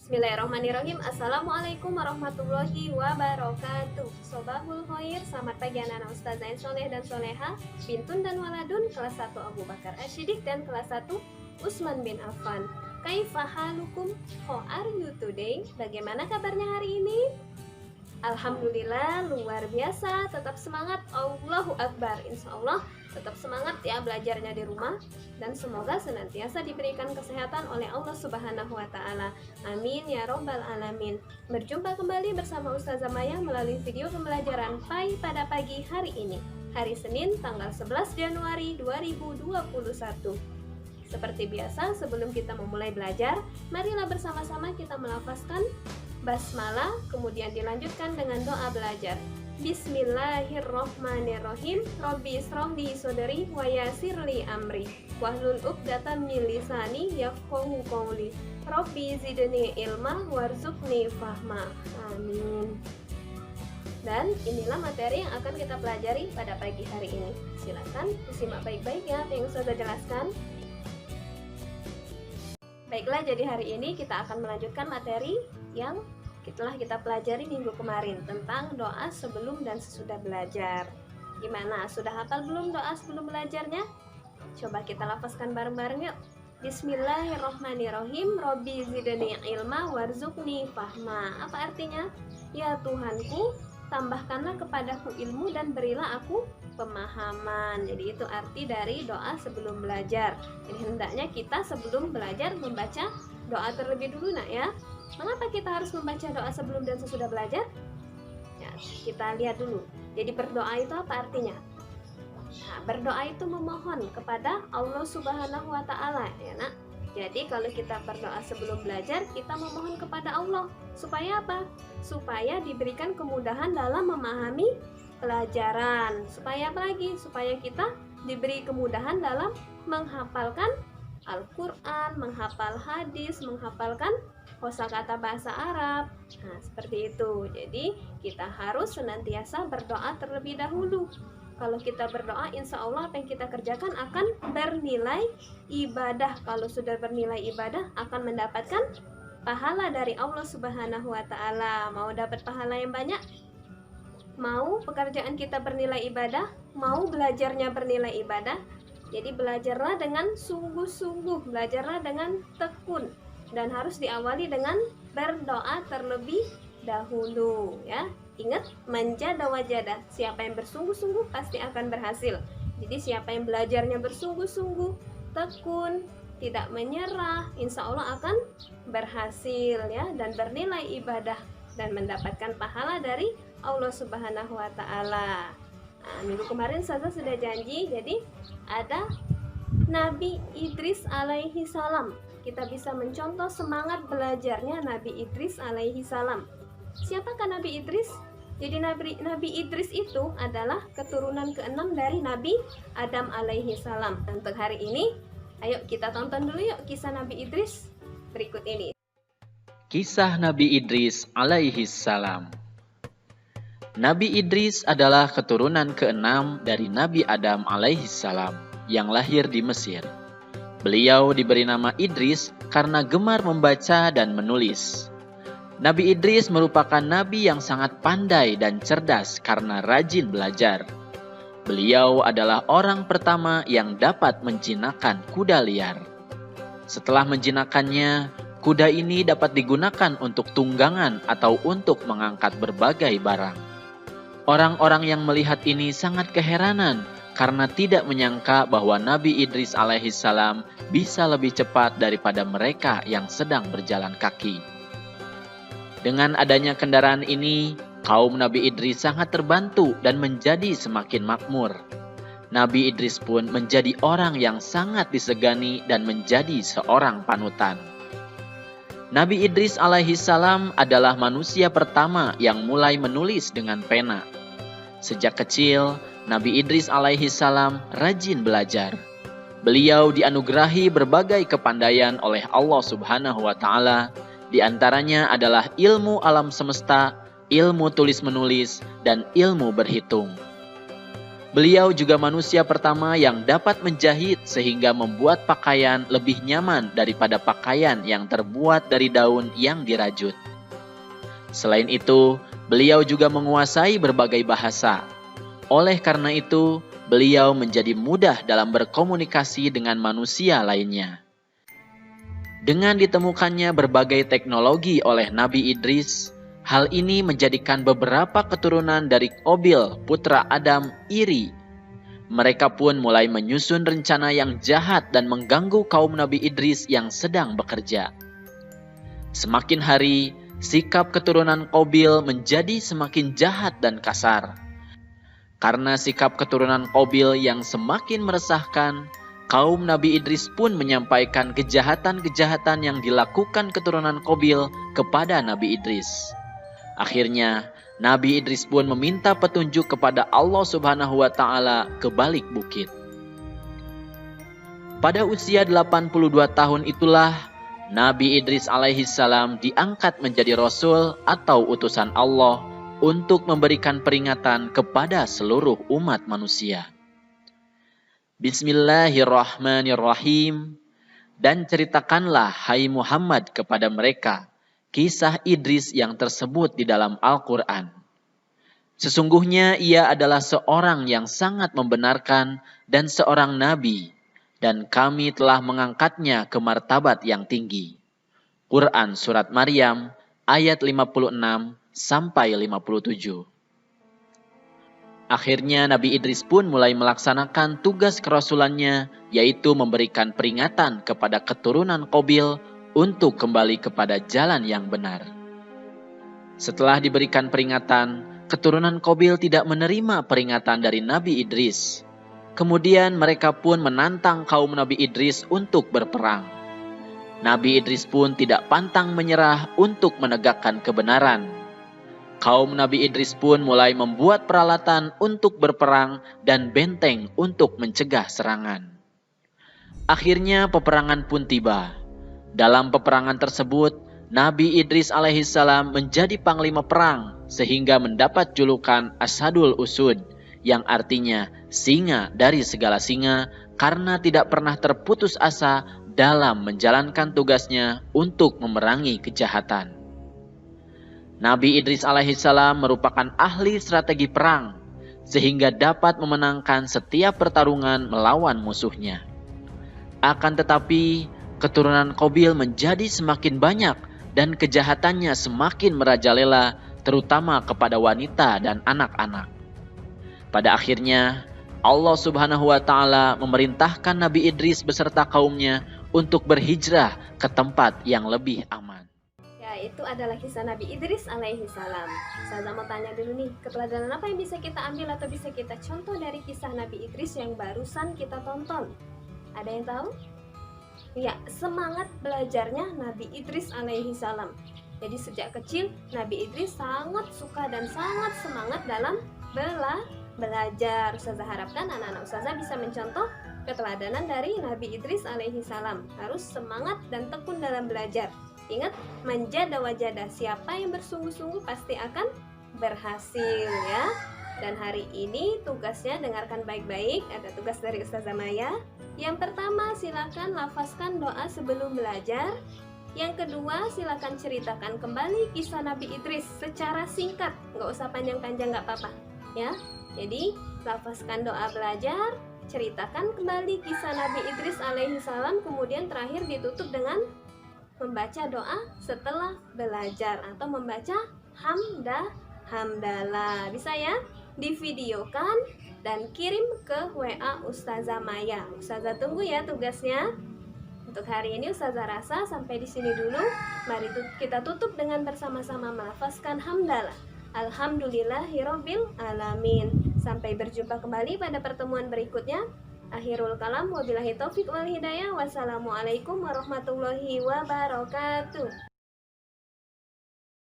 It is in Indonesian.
Bismillahirrahmanirrahim. Assalamualaikum warahmatullahi wabarakatuh. Sobahul khair, selamat pagi anak-anak ustazah yang soleh dan soleha, bintun dan waladun, kelas 1 Abu Bakar Ashidik dan kelas 1 Usman bin Affan. Kaifa halukum? How are you today? Bagaimana kabarnya hari ini? Alhamdulillah, luar biasa, tetap semangat, Allahu Akbar. Insya Allah tetap semangat ya belajarnya di rumah, dan semoga senantiasa diberikan kesehatan oleh Allah Subhanahu wa Ta'ala. Amin ya Robbal Alamin. Berjumpa kembali bersama Ustazah Maya melalui video pembelajaran PAI pada pagi hari ini, hari Senin tanggal 11 Januari 2021. Seperti biasa, sebelum kita memulai belajar, marilah bersama-sama kita melafazkan basmalah, kemudian dilanjutkan dengan doa belajar. Bismillahirrohmanirrohim. Robbi ishrahli sodri wa yassirli amri wahlul 'uqdatam min lisani yafqahu qawli. Robbi zidni ilma warzuqni fahma. Amin. Dan inilah materi yang akan kita pelajari pada pagi hari ini. Silakan disimak baik-baik ya apa yang Ustazah jelaskan. Baiklah, jadi hari ini kita akan melanjutkan materi yang telah kita pelajari minggu kemarin tentang doa sebelum dan sesudah belajar. Gimana? Sudah hafal belum doa sebelum belajarnya? Coba kita lafazkan bareng-bareng yuk. Bismillahirrohmanirrohim. Robbi zidni ilma warzuqni fahma. Apa artinya? Ya Tuhanku, tambahkanlah kepadaku ilmu dan berilah aku pemahaman. Jadi itu arti dari doa sebelum belajar. Jadi hendaknya kita sebelum belajar membaca doa terlebih dulu nak ya. Mengapa kita harus membaca doa sebelum dan sesudah belajar? Ya, kita lihat dulu. Jadi berdoa itu apa artinya? Nah, berdoa itu memohon kepada Allah Subhanahu wa Ta'ala ya nak. Jadi kalau kita berdoa sebelum belajar, kita memohon kepada Allah. Supaya apa? Supaya diberikan kemudahan dalam memahami pelajaran. Supaya apa lagi? Supaya kita diberi kemudahan dalam menghafalkan Al-Quran, menghafal hadis, menghafalkan kosakata bahasa Arab. Nah, seperti itu. Jadi kita harus senantiasa berdoa terlebih dahulu. Kalau kita berdoa, insya Allah apa yang kita kerjakan akan bernilai ibadah. Kalau sudah bernilai ibadah, akan mendapatkan pahala dari Allah Subhanahu wa Ta'ala. Mau dapat pahala yang banyak? Mau pekerjaan kita bernilai ibadah? Mau belajarnya bernilai ibadah? Jadi belajarlah dengan sungguh-sungguh, belajarlah dengan tekun, dan harus diawali dengan berdoa terlebih dahulu ya. Ingat, manjada wajada, siapa yang bersungguh-sungguh pasti akan berhasil. Jadi siapa yang belajarnya bersungguh-sungguh, tekun, tidak menyerah, insya Allah akan berhasil ya, dan bernilai ibadah dan mendapatkan pahala dari Allah Subhanahu wa Ta'ala. Nah, minggu kemarin saya sudah janji, jadi ada Nabi Idris alaihi salam. Kita bisa mencontoh semangat belajarnya Nabi Idris alaihi salam. Siapakah Nabi Idris? Jadi Nabi Idris itu adalah keturunan ke-6 dari Nabi Adam alaihi salam. Untuk hari ini, ayo kita tonton dulu yuk kisah Nabi Idris berikut ini. Kisah Nabi Idris alaihi salam. Nabi Idris adalah keturunan ke-6 dari Nabi Adam alaihi salam yang lahir di Mesir. Beliau diberi nama Idris karena gemar membaca dan menulis. Nabi Idris merupakan nabi yang sangat pandai dan cerdas karena rajin belajar. Beliau adalah orang pertama yang dapat menjinakkan kuda liar. Setelah menjinakkannya, kuda ini dapat digunakan untuk tunggangan atau untuk mengangkat berbagai barang. Orang-orang yang melihat ini sangat keheranan karena tidak menyangka bahwa Nabi Idris alaihissalam bisa lebih cepat daripada mereka yang sedang berjalan kaki. Dengan adanya kendaraan ini, kaum Nabi Idris sangat terbantu dan menjadi semakin makmur. Nabi Idris pun menjadi orang yang sangat disegani dan menjadi seorang panutan. Nabi Idris alaihissalam adalah manusia pertama yang mulai menulis dengan pena. Sejak kecil, Nabi Idris alaihissalam rajin belajar. Beliau dianugerahi berbagai kepandaian oleh Allah Subhanahu wa Ta'ala. Di antaranya adalah ilmu alam semesta, ilmu tulis-menulis, dan ilmu berhitung. Beliau juga manusia pertama yang dapat menjahit sehingga membuat pakaian lebih nyaman daripada pakaian yang terbuat dari daun yang dirajut. Selain itu, beliau juga menguasai berbagai bahasa. Oleh karena itu, beliau menjadi mudah dalam berkomunikasi dengan manusia lainnya. Dengan ditemukannya berbagai teknologi oleh Nabi Idris, hal ini menjadikan beberapa keturunan dari Qabil, putra Adam, iri. Mereka pun mulai menyusun rencana yang jahat dan mengganggu kaum Nabi Idris yang sedang bekerja. Semakin hari, sikap keturunan Qabil menjadi semakin jahat dan kasar. Karena sikap keturunan Qabil yang semakin meresahkan, kaum Nabi Idris pun menyampaikan kejahatan-kejahatan yang dilakukan keturunan Qabil kepada Nabi Idris. Akhirnya, Nabi Idris pun meminta petunjuk kepada Allah Subhanahu wa Ta'ala ke balik bukit. Pada usia 82 tahun itulah Nabi Idris alaihissalam diangkat menjadi rasul atau utusan Allah untuk memberikan peringatan kepada seluruh umat manusia. Bismillahirrahmanirrahim. Dan ceritakanlah hai Muhammad kepada mereka kisah Idris yang tersebut di dalam Al-Quran. Sesungguhnya ia adalah seorang yang sangat membenarkan dan seorang nabi, dan kami telah mengangkatnya ke martabat yang tinggi. Quran Surat Maryam ayat 56 sampai 57. Akhirnya Nabi Idris pun mulai melaksanakan tugas kerasulannya, yaitu memberikan peringatan kepada keturunan Qabil untuk kembali kepada jalan yang benar. Setelah diberikan peringatan, keturunan Qabil tidak menerima peringatan dari Nabi Idris. Kemudian mereka pun menantang kaum Nabi Idris untuk berperang. Nabi Idris pun tidak pantang menyerah untuk menegakkan kebenaran. Kaum Nabi Idris pun mulai membuat peralatan untuk berperang dan benteng untuk mencegah serangan. Akhirnya peperangan pun tiba. Dalam peperangan tersebut, Nabi Idris alaihissalam menjadi panglima perang sehingga mendapat julukan Asadul Usud, yang artinya singa dari segala singa, karena tidak pernah terputus asa dalam menjalankan tugasnya untuk memerangi kejahatan. Nabi Idris alaihissalam merupakan ahli strategi perang sehingga dapat memenangkan setiap pertarungan melawan musuhnya. Akan tetapi, keturunan Qabil menjadi semakin banyak dan kejahatannya semakin merajalela, terutama kepada wanita dan anak-anak. Pada akhirnya, Allah Subhanahu wa Ta'ala memerintahkan Nabi Idris beserta kaumnya untuk berhijrah ke tempat yang lebih aman. Ya, itu adalah kisah Nabi Idris alaihi salam. Saya mau tanya dulu nih, keteladanan apa yang bisa kita ambil atau bisa kita contoh dari kisah Nabi Idris yang barusan kita tonton? Ada yang tahu? Ya, semangat belajarnya Nabi Idris alaihi salam. Jadi sejak kecil Nabi Idris sangat suka dan sangat semangat dalam belajar. Ustazah harapkan anak-anak ustazah bisa mencontoh keteladanan dari Nabi Idris alaihi salam. Harus semangat dan tekun dalam belajar. Ingat, manjada wajada, siapa yang bersungguh-sungguh pasti akan berhasil ya. Dan hari ini tugasnya dengarkan baik-baik, ada tugas dari Ustazah Maya. Yang pertama, silakan lafazkan doa sebelum belajar. Yang kedua, silakan ceritakan kembali kisah Nabi Idris secara singkat, nggak usah panjang-panjang, nggak apa-apa ya. Jadi lafazkan doa belajar, ceritakan kembali kisah Nabi Idris alaihi salam, kemudian terakhir ditutup dengan membaca doa setelah belajar atau membaca hamdalah. Bisa ya? Divideokan dan kirim ke WA Ustazah Maya. Ustazah tunggu ya tugasnya. Untuk hari ini Ustazah rasa sampai di sini dulu. Mari kita tutup dengan bersama-sama melafazkan hamdalah. Alhamdulillahirabbil alamin. Sampai berjumpa kembali pada pertemuan berikutnya. Akhirul kalam, wabillahi taufiq wal hidayah. Wassalamualaikum warahmatullahi wabarakatuh.